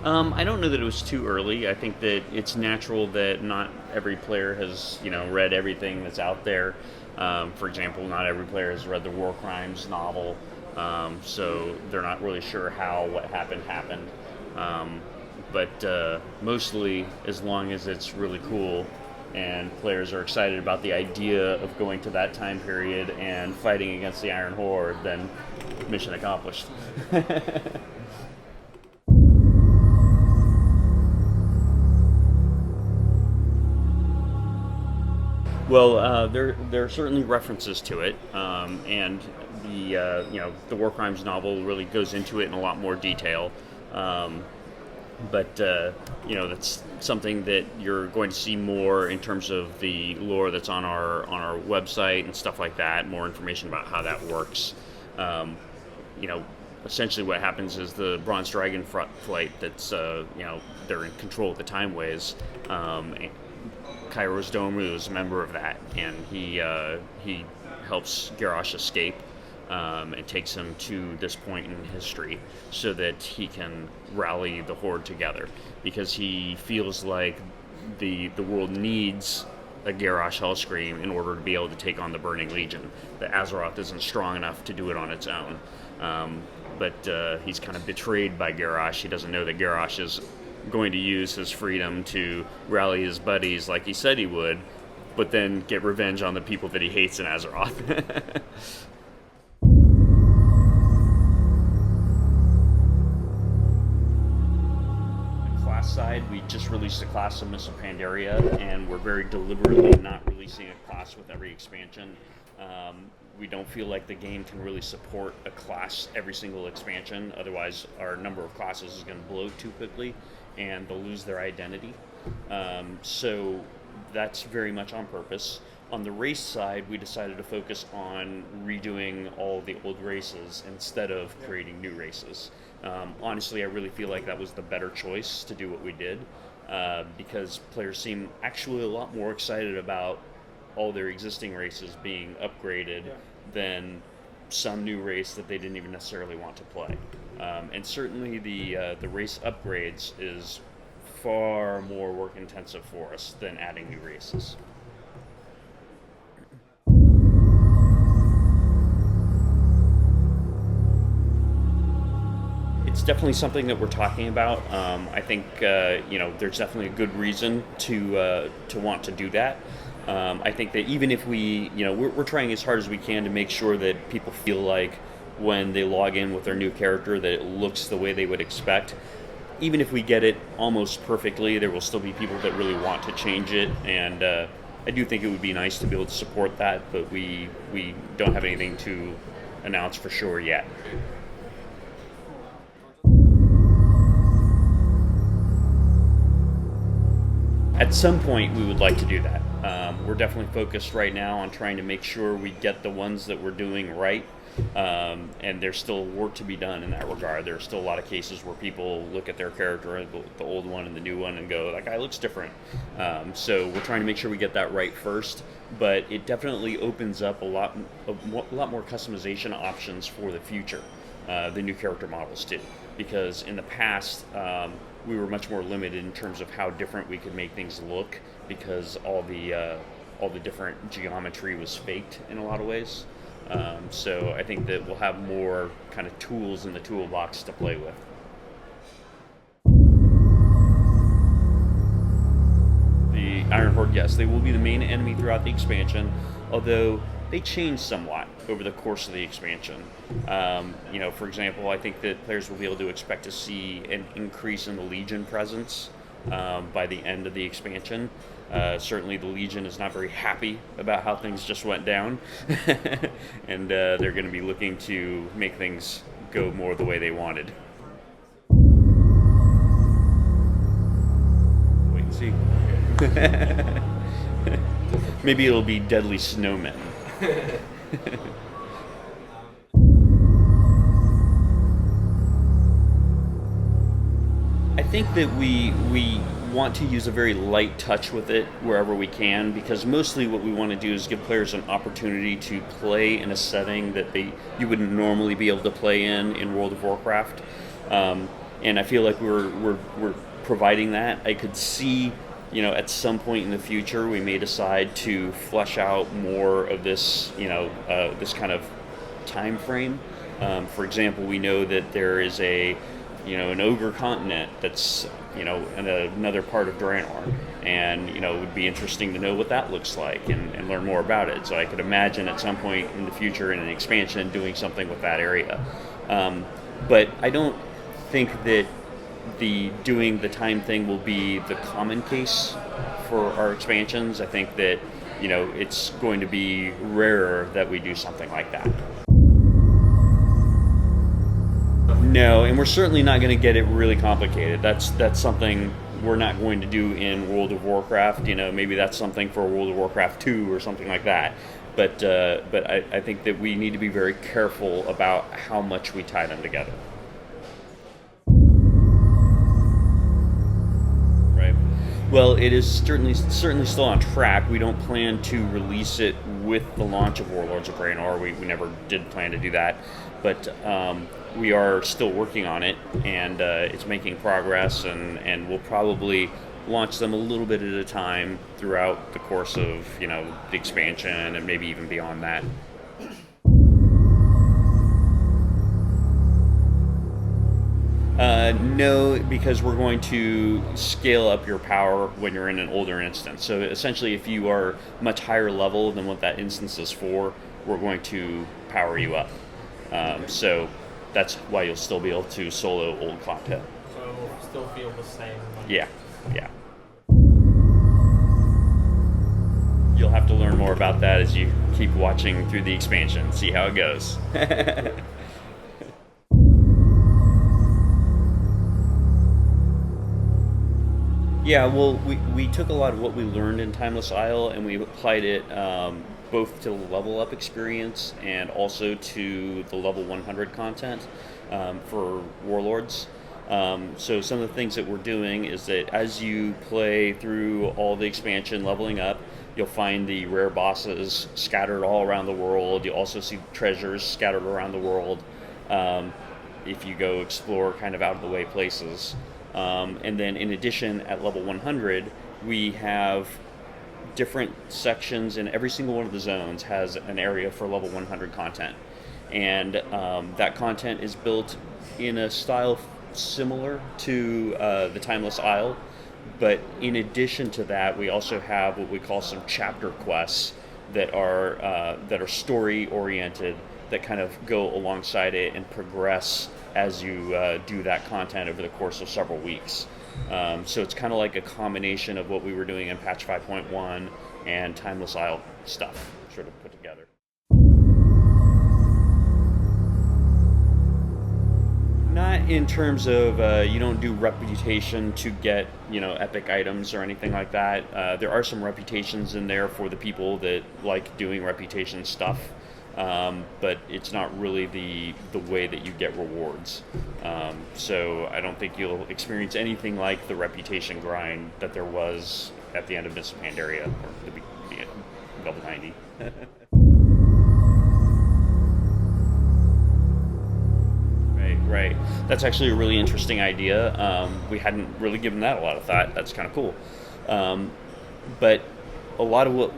I don't know that it was too early. I think that it's natural that not every player has, read everything that's out there. For example, not every player has read the War Crimes novel, so they're not really sure how what happened happened. But mostly, as long as it's really cool and players are excited about the idea of going to that time period and fighting against the Iron Horde, then mission accomplished. Well, there are certainly references to it, and the War Crimes novel really goes into it in a lot more detail. Um, but that's something that you're going to see more in terms of the lore that's on our website and stuff like that. More information about how that works. Um, you know, Essentially what happens is the Bronze Dragon flight that's they're in control of the Time Ways. Kairos Domu is a member of that, and he helps Garrosh escape and takes him to this point in history so that he can rally the Horde together, because he feels like the world needs a Garrosh Hellscream in order to be able to take on the Burning Legion. The Azeroth isn't strong enough to do it on its own. But he's kind of betrayed by Garrosh. He doesn't know that Garrosh is going to use his freedom to rally his buddies like he said he would, but then get revenge on the people that he hates in Azeroth. Class side, we just released a class of Mists of Pandaria, and we're very deliberately not releasing a class with every expansion. We don't feel like the game can really support a class every single expansion. Otherwise, our number of classes is going to blow too quickly, and they'll lose their identity. So that's very much on purpose. On the race side, we decided to focus on redoing all the old races instead of creating new races. Honestly, I really feel like that was the better choice to do what we did, because players seem actually a lot more excited about all their existing races being upgraded than some new race that they didn't even necessarily want to play. And certainly the race upgrades is far more work intensive for us than adding new races. It's definitely something that we're talking about. I think there's definitely a good reason to want to do that. I think that even if we're trying as hard as we can to make sure that people feel like when they log in with their new character that it looks the way they would expect. Even if we get it almost perfectly, there will still be people that really want to change it, and I do think it would be nice to be able to support that, but we don't have anything to announce for sure yet. At some point, we would like to do that. We're definitely focused right now on trying to make sure we get the ones that we're doing right, and there's still work to be done in that regard. There are still a lot of cases where people look at their character, the old one and the new one, and go, that guy looks different. So we're trying to make sure we get that right first, but it definitely opens up a lot more customization options for the future, the new character models too. Because in the past, we were much more limited in terms of how different we could make things look, because all the different geometry was faked in a lot of ways. So I think that we'll have more kind of tools in the toolbox to play with. The Iron Horde, yes, they will be the main enemy throughout the expansion, although they change somewhat over the course of the expansion. For example, I think that players will be able to expect to see an increase in the Legion presence by the end of the expansion. Certainly the Legion is not very happy about how things just went down, and they're going to be looking to make things go more the way they wanted. Wait and see. Maybe it'll be Deadly Snowmen. I think that we want to use a very light touch with it wherever we can, because mostly what we want to do is give players an opportunity to play in a setting that you wouldn't normally be able to play in World of Warcraft. and I feel like we're providing that. I could see, at some point in the future, we may decide to flesh out more of this, this kind of time frame. For example, we know that there is an ogre continent that's, in another part of Draenor, and it would be interesting to know what that looks like and learn more about it. So I could imagine at some point in the future in an expansion doing something with that area. But I don't think that doing the time thing will be the common case for our expansions. I think that it's going to be rarer that we do something like that. No, and we're certainly not going to get it really complicated. That's something we're not going to do in World of Warcraft. Maybe that's something for World of Warcraft 2 or something like that. But I think that we need to be very careful about how much we tie them together. Right. Well, it is certainly still on track. We don't plan to release it with the launch of Warlords of Draenor. We never did plan to do that. But we are still working on it, and it's making progress, and we'll probably launch them a little bit at a time throughout the course of the expansion, and maybe even beyond that. No, because we're going to scale up your power when you're in an older instance. So essentially, if you are much higher level than what that instance is for, we're going to power you up. So that's why you'll still be able to solo old content. So it will still feel the same? Yeah. You'll have to learn more about that as you keep watching through the expansion, see how it goes. Yeah, well, we took a lot of what we learned in Timeless Isle and we applied it both to the level up experience and also to the level 100 content for Warlords. So some of the things that we're doing is that as you play through all the expansion leveling up, you'll find the rare bosses scattered all around the world. You'll also see treasures scattered around the world if you go explore kind of out of the way places. And then in addition, at level 100, we have different sections, and every single one of the zones has an area for level 100 content. And that content is built in a style similar to the Timeless Isle. But in addition to that, we also have what we call some chapter quests that are story oriented, that kind of go alongside it and progress as you do that content over the course of several weeks. So it's kind of like a combination of what we were doing in patch 5.1 and Timeless Isle stuff sort of put together. Not in terms of you don't do reputation to get epic items or anything like that. There are some reputations in there for the people that like doing reputation stuff. But it's not really the way that you get rewards. So I don't think you'll experience anything like the reputation grind that there was at the end of Mists of Pandaria, or the level 90. Right. That's actually a really interesting idea. We hadn't really given that a lot of thought. That's kind of cool. But a lot of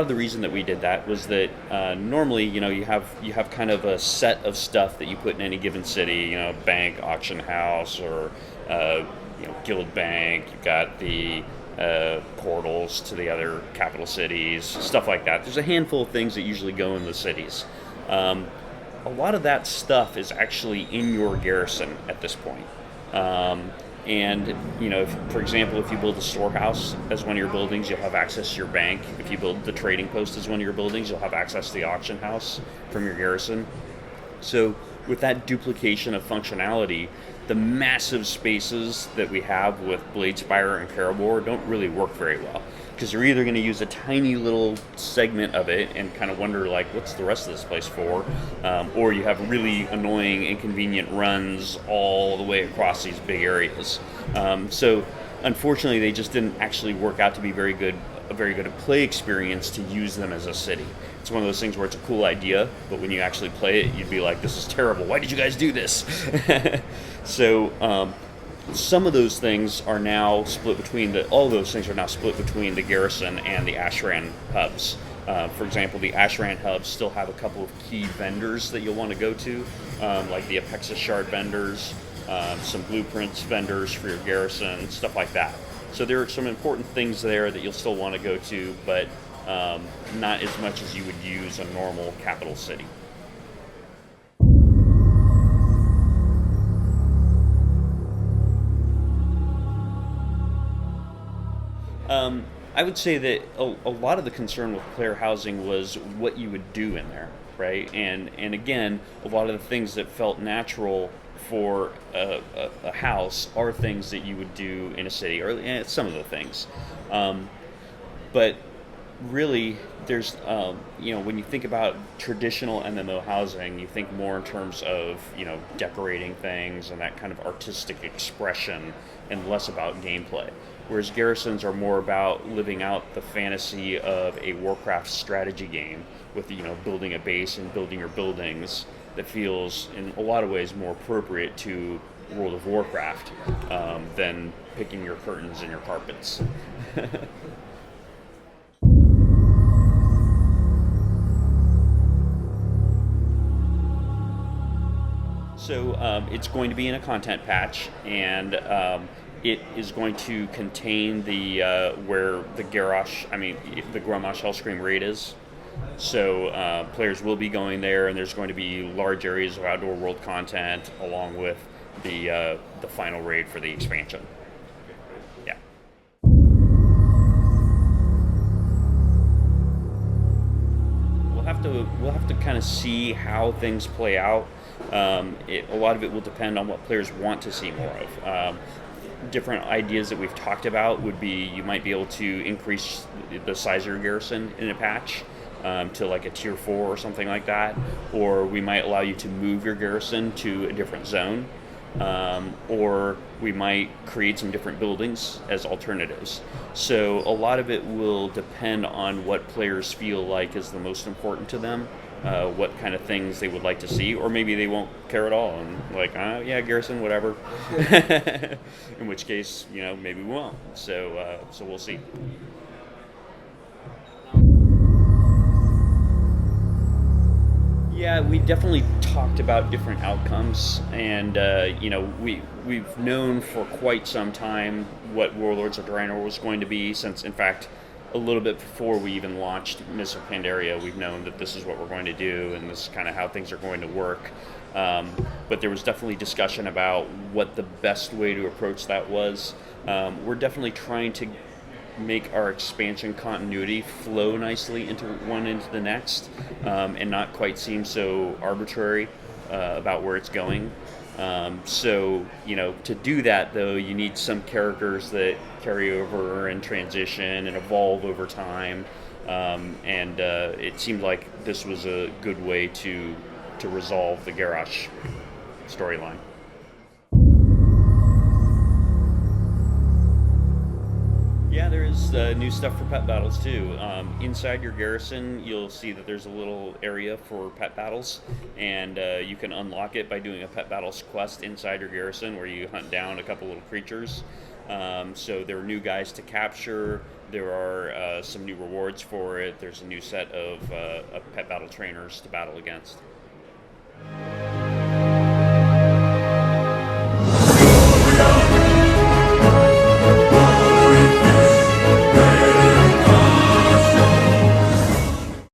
the reason that we did that was that normally, you have kind of a set of stuff that you put in any given city, bank, auction house, or guild bank. You've got the portals to the other capital cities, stuff like that. There's a handful of things that usually go in the cities. A lot of that stuff is actually in your garrison at this point. And, for example, if you build a storehouse as one of your buildings, you'll have access to your bank. If you build the trading post as one of your buildings, you'll have access to the auction house from your garrison. So with that duplication of functionality, the massive spaces that we have with Bladespire and Karabor don't really work very well, because you're either going to use a tiny little segment of it and kind of wonder, like, what's the rest of this place for? Or you have really annoying, inconvenient runs all the way across these big areas. So unfortunately, they just didn't actually work out to be a very good play experience to use them as a city. it's one of those things where it's a cool idea, but when you actually play it, you'd be like, this is terrible. Why did you guys do this? So some of those things are now split between all those things are now split between the Garrison and the Ashran hubs. For example, the Ashran hubs still have a couple of key vendors that you'll want to go to, like the Apexis Shard vendors, some blueprints vendors for your Garrison, stuff like that. So there are some important things there that you'll still want to go to, but not as much as you would use a normal capital city. I would say that a lot of the concern with player housing was what you would do in there, right? And again, a lot of the things that felt natural for a house are things that you would do in a city, or some of the things. But really, there's, when you think about traditional MMO housing, you think more in terms of, decorating things and that kind of artistic expression and less about gameplay. Whereas Garrisons are more about living out the fantasy of a Warcraft strategy game with, building a base and building your buildings that feels, in a lot of ways, more appropriate to World of Warcraft than picking your curtains and your carpets. So it's going to be in a content patch, and it is going to contain the where the the Grommash Hellscream raid is. So players will be going there, and there's going to be large areas of outdoor world content along with the final raid for the expansion. Yeah. We'll have to kind of see how things play out. A lot of it will depend on what players want to see more of. Different ideas that we've talked about would be you might be able to increase the size of your garrison in a patch to like a tier 4 or something like that, or we might allow you to move your garrison to a different zone, or we might create some different buildings as alternatives. So a lot of it will depend on what players feel like is the most important to them. What kind of things they would like to see, or maybe they won't care at all and like, yeah, Garrison, whatever. In which case, maybe we won't. So we'll see. Yeah, we definitely talked about different outcomes, and we've known for quite some time what Warlords of Draenor was going to be, since in fact, a little bit before we even launched Mists of Pandaria, we've known that this is what we're going to do, and this is kind of how things are going to work. But there was definitely discussion about what the best way to approach that was. We're definitely trying to make our expansion continuity flow nicely into one into the next, and not quite seem so arbitrary about where it's going. So, to do that, though, you need some characters that carry over and transition and evolve over time. And it seemed like this was a good way to resolve the Garrosh storyline. Yeah, there is new stuff for pet battles too. Inside your garrison, you'll see that there's a little area for pet battles, and you can unlock it by doing a pet battles quest inside your garrison where you hunt down a couple little creatures. So there are new guys to capture. There are some new rewards for it. There's a new set of pet battle trainers to battle against.